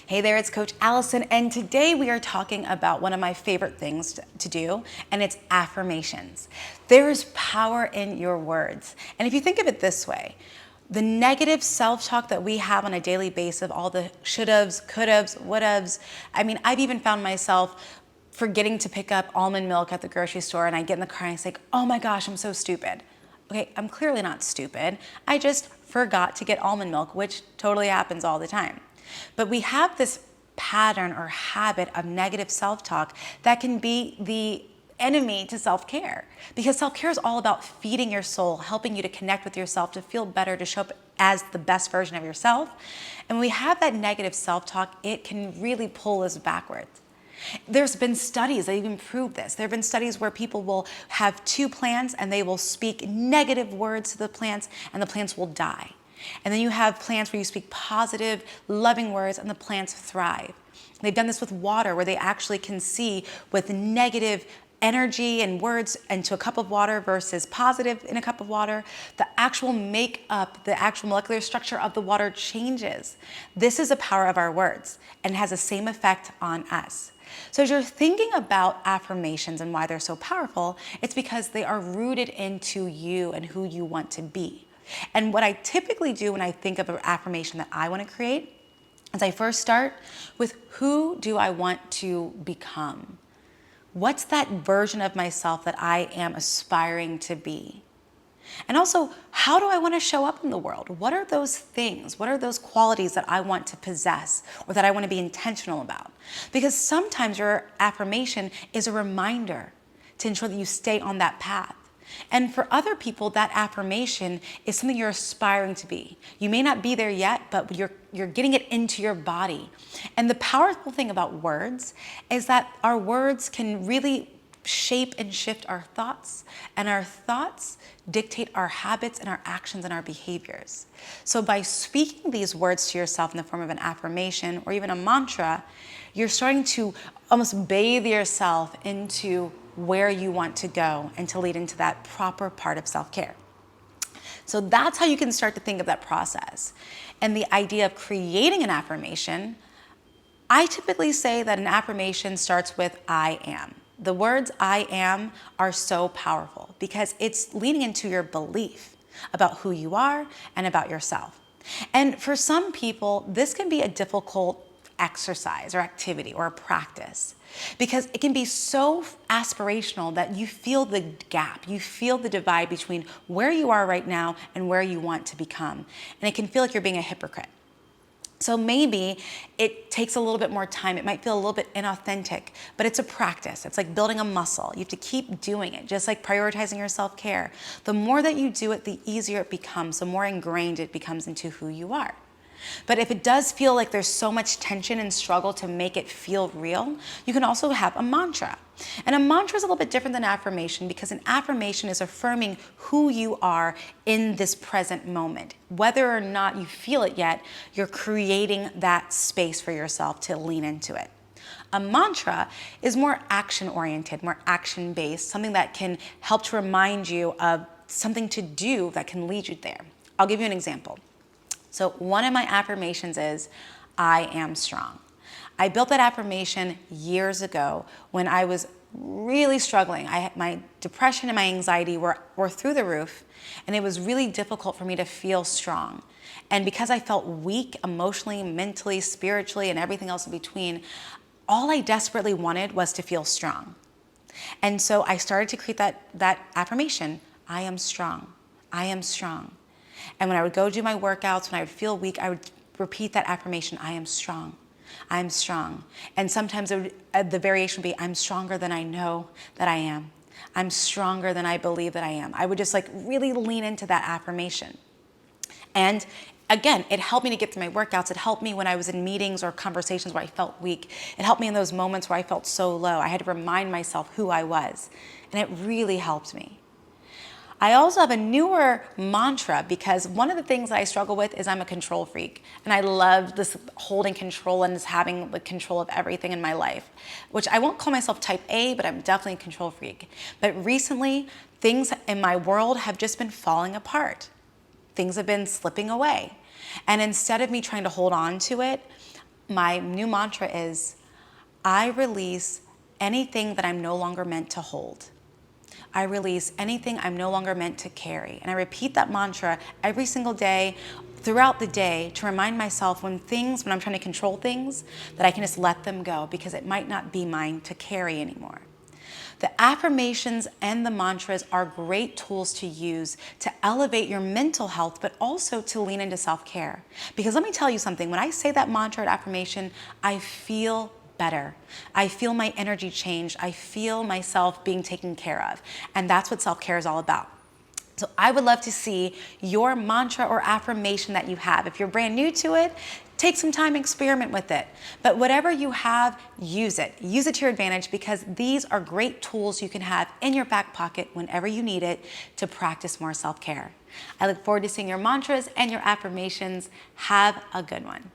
Hey there, it's Coach Allison, and today we are talking about one of my favorite things to do, and it's affirmations. There's power in your words. And if you think of it this way, the negative self-talk that we have on a daily basis of all the should-haves, could-haves, would-haves, I've even found myself forgetting to pick up almond milk at the grocery store, and I get in the car and I say, oh my gosh, I'm so stupid. Okay, I'm clearly not stupid. I just forgot to get almond milk, which totally happens all the time. But we have this pattern or habit of negative self-talk that can be the enemy to self-care, because self-care is all about feeding your soul, helping you to connect with yourself, to feel better, to show up as the best version of yourself. And when we have that negative self-talk, it can really pull us backwards. There's been studies that even prove this. There have been studies where people will have two plants and they will speak negative words to the plants and the plants will die. And then you have plants where you speak positive, loving words and the plants thrive. They've done this with water, where they actually can see with negative energy and words into a cup of water versus positive in a cup of water, the actual makeup, the actual molecular structure of the water changes. This is the power of our words and has the same effect on us. So as you're thinking about affirmations and why they're so powerful, it's because they are rooted into you and who you want to be. And what I typically do when I think of an affirmation that I want to create is I first start with, who do I want to become? What's that version of myself that I am aspiring to be? And also, how do I want to show up in the world? What are those things? What are those qualities that I want to possess or that I want to be intentional about? Because sometimes your affirmation is a reminder to ensure that you stay on that path. And for other people, that affirmation is something you're aspiring to be. You may not be there yet, but you're getting it into your body. And the powerful thing about words is that our words can really shape and shift our thoughts, and our thoughts dictate our habits and our actions and our behaviors. So by speaking these words to yourself in the form of an affirmation or even a mantra, you're starting to almost bathe yourself into where you want to go and to lead into that proper part of self-care. So that's how you can start to think of that process. And the idea of creating an affirmation, I typically say that an affirmation starts with I am. The words I am are so powerful because it's leaning into your belief about who you are and about yourself. And for some people, this can be a difficult exercise or activity or a practice, because it can be so aspirational that you feel the gap, you feel the divide between where you are right now and where you want to become. And it can feel like you're being a hypocrite. So maybe it takes a little bit more time. It might feel a little bit inauthentic, but it's a practice. It's like building a muscle. You have to keep doing it, just like prioritizing your self-care. The more that you do it, the easier it becomes, the more ingrained it becomes into who you are. But if it does feel like there's so much tension and struggle to make it feel real, you can also have a mantra. And a mantra is a little bit different than affirmation, because an affirmation is affirming who you are in this present moment. Whether or not you feel it yet, you're creating that space for yourself to lean into it. A mantra is more action-oriented, more action-based, something that can help to remind you of something to do that can lead you there. I'll give you an example. So one of my affirmations is, I am strong. I built that affirmation years ago when I was really struggling. My depression and my anxiety were through the roof, and it was really difficult for me to feel strong. And because I felt weak emotionally, mentally, spiritually, and everything else in between, all I desperately wanted was to feel strong. And so I started to create that affirmation, I am strong, I am strong. And when I would go do my workouts, when I would feel weak, I would repeat that affirmation, I am strong, I am strong. And sometimes the variation would be, I'm stronger than I know that I am. I'm stronger than I believe that I am. I would just like really lean into that affirmation. And again, it helped me to get through my workouts. It helped me when I was in meetings or conversations where I felt weak. It helped me in those moments where I felt so low. I had to remind myself who I was. And it really helped me. I also have a newer mantra, because one of the things that I struggle with is I'm a control freak. And I love this holding control and just having the control of everything in my life, which I won't call myself type A, but I'm definitely a control freak. But recently, things in my world have just been falling apart. Things have been slipping away. And instead of me trying to hold on to it, my new mantra is, I release anything that I'm no longer meant to hold. I release anything I'm no longer meant to carry. And I repeat that mantra every single day, throughout the day, to remind myself when I'm trying to control things, that I can just let them go because it might not be mine to carry anymore. The affirmations and the mantras are great tools to use to elevate your mental health, but also to lean into self-care. Because let me tell you something, when I say that mantra or affirmation, I feel better. I feel my energy change. I feel myself being taken care of. And that's what self-care is all about. So I would love to see your mantra or affirmation that you have. If you're brand new to it, take some time, experiment with it. But whatever you have, use it. Use it to your advantage because these are great tools you can have in your back pocket whenever you need it to practice more self-care. I look forward to seeing your mantras and your affirmations. Have a good one.